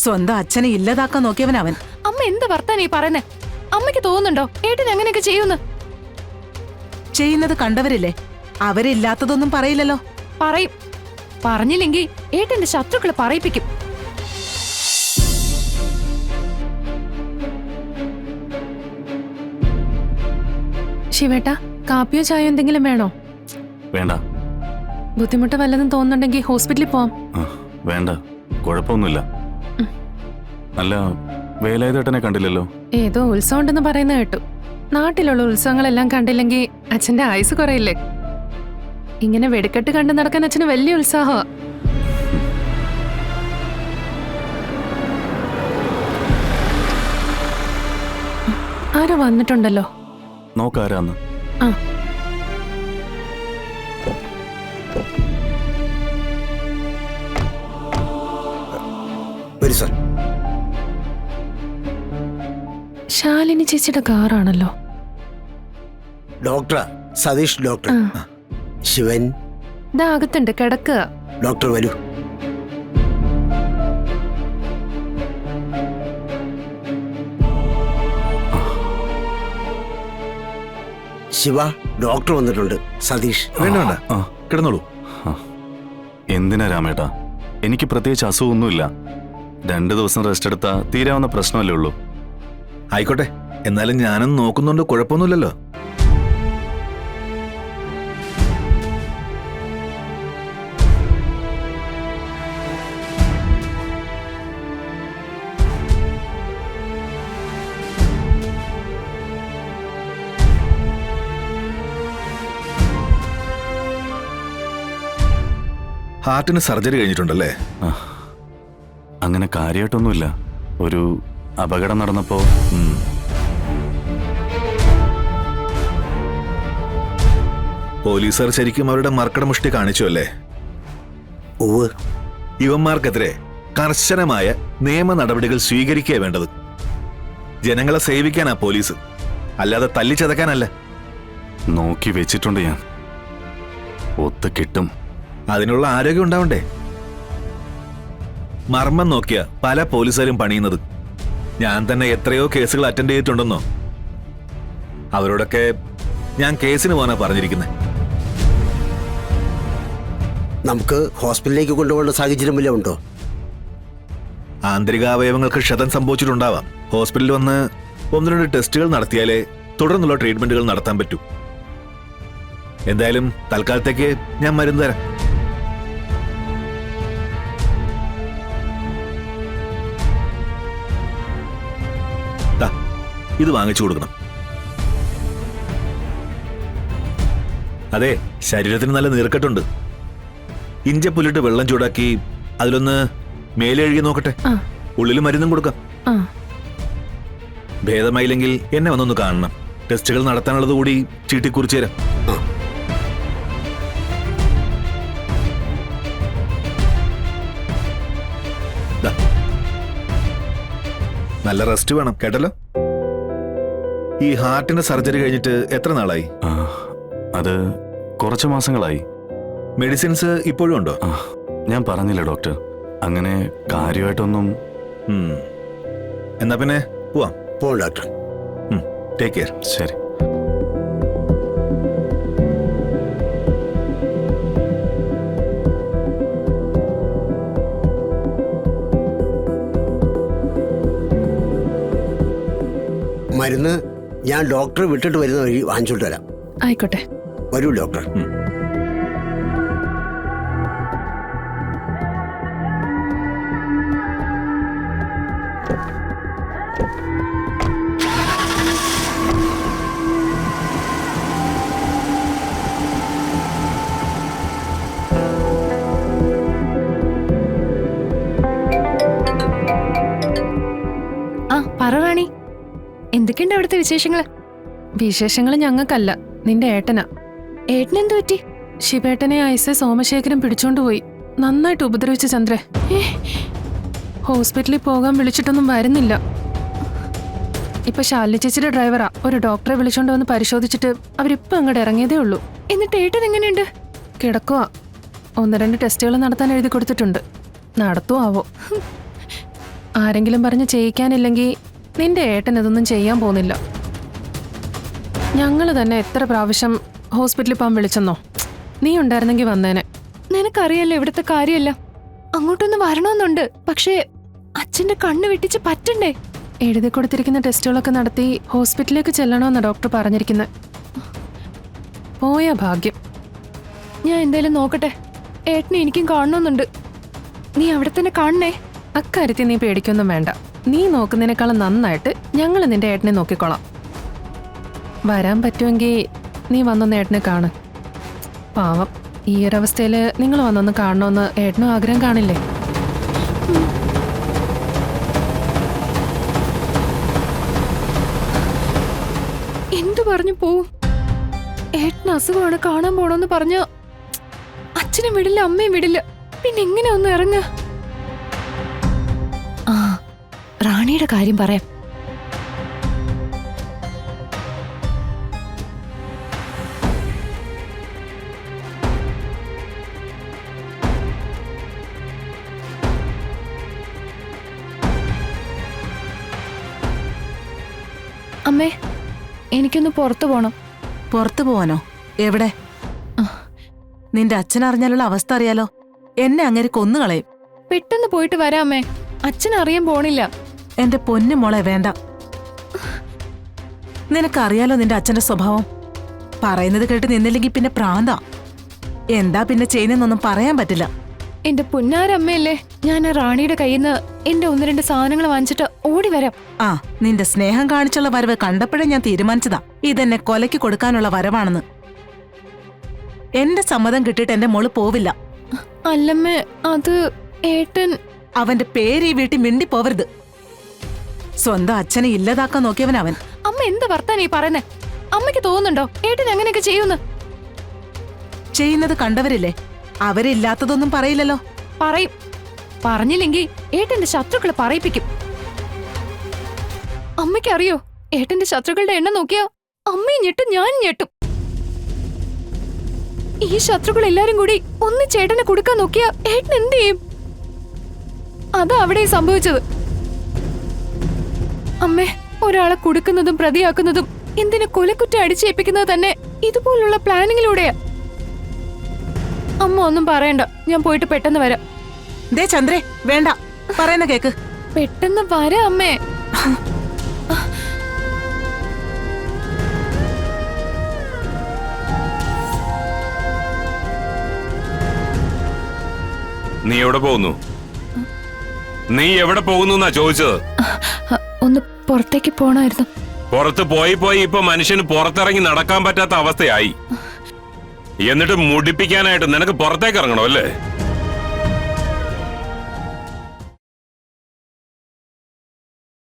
സ്വന്തം അച്ഛനെ ഇല്ലാതാക്കാൻ നോക്കിയവനവൻ. അമ്മ എന്ത് വർത്താനീ പറയുന്നേ? അമ്മയ്ക്ക് തോന്നുന്നുണ്ടോ ഏട്ടൻ അങ്ങനെയൊക്കെ ചെയ്യുന്നു? ചെയ്യുന്നത് കണ്ടവരില്ലേ? അവരില്ലാത്തതൊന്നും പറയില്ലല്ലോ. പറയും. പറഞ്ഞില്ലെങ്കിൽ ഏട്ടന്റെ ശത്രുക്കളെ പറയിപ്പിക്കും. ശിവേട്ട, കാപ്പിയോ ചായയോ എന്തെങ്കിലും വേണോ? വേണ്ട. ബുദ്ധിമുട്ട് വല്ലതും തോന്നുന്നുണ്ടെങ്കിൽ ഹോസ്പിറ്റലിൽ പോവാം. വേണ്ട, കുഴപ്പമൊന്നുമില്ല. അല്ല, വേലായുധേട്ടനെ കണ്ടില്ലല്ലോ? ഏതോ ഉത്സവം ഉണ്ടെന്ന് പറയുന്ന കേട്ടു. നാട്ടിലുള്ള ഉത്സവങ്ങളെല്ലാം കണ്ടില്ലെങ്കിൽ അച്ഛന്റെ ആയുസ് കുറയില്ലേ? ഇങ്ങനെ വെടിക്കെട്ട് കണ്ടു നടക്കാൻ അച്ഛന് വലിയ ഉത്സാഹമാ. ആരോ വന്നിട്ടുണ്ടല്ലോ. നോക്കാരാന്ന്. ആ, ശാലിനി ചേച്ചിയുടെ കാറാണല്ലോ. ഡോക്ടറാ, സതീഷ് ഡോക്ടർ. ശിവൻ ഇതാ അകത്തുണ്ട്, കിടക്കുക. ഡോക്ടർ വരൂ. ശിവ, ഡോക്ടർ വന്നിട്ടുണ്ട്. സതീഷ് വേണ്ട, കിടന്നോളൂ. എന്തിനാ രാമേട്ടാ? എനിക്ക് പ്രത്യേകിച്ച് അസുഖമൊന്നുമില്ല. 2 ദിവസം റെസ്റ്റ് എടുത്താ തീരാവുന്ന പ്രശ്നമല്ലേ ഉള്ളൂ. ആയിക്കോട്ടെ, എന്നാലും ഞാനും നോക്കുന്നുണ്ട്, കുഴപ്പമൊന്നുമില്ലല്ലോ. ഹാർട്ടിന് സർജറി കഴിഞ്ഞിട്ടുണ്ടല്ലേ? അങ്ങനെ കാര്യമായിട്ടൊന്നുമില്ല. ഒരു അപകടം നടന്നപ്പോ. പോലീസുകാർ ശരിക്കും അവരുടെ മർക്കടമുഷ്ടി കാണിച്ചു അല്ലേ? ഇവന്മാർക്കെതിരെ കർശനമായ നിയമ നടപടികൾ സ്വീകരിക്കുക വേണ്ടത്. ജനങ്ങളെ സേവിക്കാനാ പോലീസ്, അല്ലാതെ തല്ലിച്ചതക്കാനല്ല. നോക്കി വെച്ചിട്ടുണ്ട് ഞാൻ. ഒത്ത് കിട്ടും. അതിനുള്ള ആരോഗ്യം ഉണ്ടാവണ്ടേ? മർമ്മം നോക്കിയ പല പോലീസുകാരും പണിയുന്നത്. ഞാൻ തന്നെ എത്രയോ കേസുകൾ അറ്റൻഡ് ചെയ്തിട്ടുണ്ടെന്നോ. അവരോടൊക്കെ ഞാൻ കേസിന് പോകാനാ പറഞ്ഞിരിക്കുന്നത്. നമുക്ക് ഹോസ്പിറ്റലിലേക്ക് കൊണ്ടുപോകേണ്ട സാഹചര്യം വല്ലതും ഉണ്ടോ? ആന്തരികാവയവങ്ങൾക്ക് ക്ഷതം സംഭവിച്ചിട്ടുണ്ടാവാം. ഹോസ്പിറ്റലിൽ വന്ന് 1-2 ടെസ്റ്റുകൾ നടത്തിയാലേ തുടർന്നുള്ള ട്രീറ്റ്മെന്റുകൾ നടത്താൻ പറ്റൂ. എന്തായാലും തൽക്കാലത്തേക്ക് ഞാൻ മരുന്ന് തരാം. ഇത് വാങ്ങിച്ചു കൊടുക്കണം. അതെ, ശരീരത്തിന് നല്ല നീർക്കെട്ടുണ്ട്. ഇഞ്ചപ്പുല്ലിട്ട് വെള്ളം ചൂടാക്കി അതിലൊന്ന് മേലെ എഴുതി നോക്കട്ടെ. ഉള്ളിൽ മരുന്നും കൊടുക്കാം. ഭേദമായില്ലെങ്കിൽ എന്നെ വന്നൊന്ന് കാണണം. ടെസ്റ്റുകൾ നടത്താനുള്ളത് കൂടി ചീട്ടി കുറിച്ചു തരാം. നല്ല റെസ്റ്റ് വേണം കേട്ടല്ലോ. ഈ ഹാർട്ടിന്റെ സർജറി കഴിഞ്ഞിട്ട് എത്ര നാളായി? അത് കുറച്ച് മാസങ്ങളായി. മെഡിസിൻസ് ഇപ്പോഴും ഉണ്ടോ? ഞാൻ പറഞ്ഞില്ല ഡോക്ടർ, അങ്ങനെ കാര്യമായിട്ടൊന്നും. എന്നാ പിന്നെ പോവാം. പോവാം ഡോക്ടർ. Take care. ശരി. മരുന്ന് ഞാൻ ഡോക്ടറെ വിട്ടിട്ട് വരുന്ന വഴി വാങ്ങിച്ചോണ്ട് വരാം. ആയിക്കോട്ടെ. വരൂ ഡോക്ടർ. പറ റാണി, എന്തൊക്കെയുണ്ട് അവിടുത്തെ വിശേഷങ്ങള്? വിശേഷങ്ങൾ ഞങ്ങൾക്കല്ല, നിന്റെ ഏട്ടനാ. ഏട്ടനെന്തു പറ്റി? ശിവേട്ടനെ ഐസെ സോമശേഖരൻ പിടിച്ചോണ്ടുപോയി. നന്നായിട്ട് ഉപദ്രവിച്ച ചന്ദ്രേ. ഹോസ്പിറ്റലിൽ പോകാൻ വിളിച്ചിട്ടൊന്നും വരുന്നില്ല. ഇപ്പൊ ശാലിനി ചേച്ചിയുടെ ഡ്രൈവറാ ഒരു ഡോക്ടറെ വിളിച്ചോണ്ട് വന്ന് പരിശോധിച്ചിട്ട് അവരിപ്പോ അങ്ങോട്ട് ഇറങ്ങിയതേ ഉള്ളൂ. എന്നിട്ട് ഏട്ടൻ എങ്ങനെയുണ്ട്? കിടക്കുവാ. 1-2 ടെസ്റ്റുകൾ നടത്താൻ എഴുതി കൊടുത്തിട്ടുണ്ട്. നടത്തുവോ ആവോ. ആരെങ്കിലും പറഞ്ഞ് ചെയ്യിക്കാനില്ലെങ്കിൽ നിന്റെ ഏട്ടൻ ഇതൊന്നും ചെയ്യാൻ പോകുന്നില്ല. ഞങ്ങൾ തന്നെ എത്ര പ്രാവശ്യം ഹോസ്പിറ്റലിൽ പോകാൻ വിളിച്ചെന്നോ? നീ ഉണ്ടായിരുന്നെങ്കിൽ വന്നേനെ. നിനക്കറിയാലോ ഇവിടുത്തെ കാര്യമല്ല. അങ്ങോട്ടൊന്ന് വരണമെന്നുണ്ട്, പക്ഷേ അച്ഛന്റെ കണ്ണ് വെട്ടിച്ച് പറ്റണ്ടേ? എഴുതി കൊടുത്തിരിക്കുന്ന ടെസ്റ്റുകളൊക്കെ നടത്തി ഹോസ്പിറ്റലിലേക്ക് ചെല്ലണമെന്നാണ് ഡോക്ടർ പറഞ്ഞിരിക്കുന്നത്. പോയ ഭാഗ്യം. ഞാൻ എന്തായാലും നോക്കട്ടെ. ഏട്ടനെ എനിക്കും കാണണമെന്നുണ്ട്. നീ അവിടെ തന്നെ കാണണേ. അക്കാര്യത്തിൽ നീ പേടിക്കൊന്നും വേണ്ട. നീ നോക്കുന്നതിനേക്കാളും നന്നായിട്ട് ഞങ്ങൾ നിന്റെ ഏട്ടനെ നോക്കിക്കോളാം. വരാൻ പറ്റുമെങ്കിൽ നീ വന്നൊന്ന് ഏട്ടനെ കാണ്. പാവം, ഈ ഒരവസ്ഥയിൽ നിങ്ങൾ വന്നൊന്ന് കാണണമെന്ന് ഏട്ടനും ആഗ്രഹം കാണില്ലേ? എന്തു പറഞ്ഞു പോവും? ഏട്ടന് അസുഖമാണ്, കാണാൻ പോണെന്ന് പറഞ്ഞ അച്ഛനും വിടില്ല, അമ്മയും വിടില്ല. പിന്നെ എങ്ങനെ ഒന്ന് ഇറങ്ങ? ആ, റാണിയുടെ കാര്യം പറയാം. അമ്മേ, എനിക്കൊന്ന് പുറത്തു പോണം. പുറത്തു പോവാനോ? എവിടെ? നിന്റെ അച്ഛൻ അറിഞ്ഞാലുള്ള അവസ്ഥ അറിയാലോ. എന്നെ അങ്ങനെ കൊന്നുകളയും. പെട്ടെന്ന് പോയിട്ട് വരാം അമ്മേ. അച്ഛൻ അറിയാൻ പോണില്ല. എന്റെ പൊന്നു മോളെ, വേണ്ട. നിനക്കറിയാലോ നിന്റെ അച്ഛന്റെ സ്വഭാവം. പറയുന്നത് കേട്ട് നിന്നില്ലെങ്കിൽ പിന്നെ പ്രാന്താ. എന്താ പിന്നെ ചെയ്യുന്നൊന്നും പറയാൻ പറ്റില്ല. എന്റെ പുന്നാരമ്മയല്ലേ, ഞാൻ ആ റാണിയുടെ കയ്യിൽ നിന്ന് എന്റെ 1-2 സാധനങ്ങൾ വാങ്ങിച്ചിട്ട് ഓടി വരാം. ആ, നിന്റെ സ്നേഹം കാണിച്ചുള്ള വരവ് കണ്ടപ്പോഴേ ഞാൻ തീരുമാനിച്ചതാ ഇതെന്നെ കൊലയ്ക്ക് കൊടുക്കാനുള്ള വരവാണെന്ന്. എന്റെ സമ്മതം കിട്ടിയിട്ട് എന്റെ മോള് പോവില്ല. അല്ലമ്മേ, അത് ഏട്ടൻ. അവന്റെ പേര് ഈ വീട്ടിൽ മിണ്ടി പോവരുത്. സ്വന്തം അച്ഛനെ ഇല്ലതാക്കാൻ നോക്കിയവനവൻ. അമ്മ എന്ത് വർത്താനം ഈ പറയുന്നേ? അമ്മയ്ക്ക് തോന്നുന്നുണ്ടോ ഏട്ടൻ അങ്ങനെയൊക്കെ ചെയ്യുന്നു? ചെയ്യുന്നത് കണ്ടവരില്ലേ? അവരില്ലാത്തതൊന്നും പറയില്ലല്ലോ. പറയും. പറഞ്ഞില്ലെങ്കിൽ ഏട്ടന്റെ ശത്രുക്കളെ പറയിപ്പിക്കും. അമ്മയ്ക്കറിയോ, ഏട്ടന്റെ ശത്രുക്കളുടെ എണ്ണം നോക്കിയാ അമ്മയും ഞെട്ടും, ഞാൻ ഞെട്ടും. ഈ ശത്രുക്കൾ എല്ലാരും കൂടി ഒന്നിച്ചേട്ടനെ കൊടുക്കാൻ നോക്കിയാ ഏട്ടൻ എന്ത് ചെയ്യും? അതാ അവിടെ സംഭവിച്ചത്. അമ്മേ, ഒരാളെ കൊടുക്കുന്നതും പ്രതിയാക്കുന്നതും എന്തിനു കൊലക്കുറ്റം അടിച്ചേൽപ്പിക്കുന്നത് തന്നെ ഇതുപോലുള്ള പ്ലാനിങ്ങിലൂടെയാ. അമ്മ ഒന്നും പറയണ്ട, ഞാൻ പോയിട്ട് പെട്ടെന്ന് വരാം. ദേ ചന്ദ്രേ, വേണ്ട, പറയുന്ന കേക്ക്. പെട്ടെന്ന് വരാം അമ്മേ. നീ എവിടെ പോകുന്നു? നീ എവിടെ പോകുന്നു എന്നാ ചോദിച്ചത്. ഒന്ന് പുറത്തേക്ക് പോണായിരുന്നു. പുറത്ത് പോയി ഇപ്പൊ മനുഷ്യന് പുറത്തിറങ്ങി നടക്കാൻ പറ്റാത്ത അവസ്ഥയായി. എന്നിട്ട് മുടിപ്പിക്കാനായിട്ട് നിനക്ക് പുറത്തേക്ക് ഇറങ്ങണോ അല്ലേ?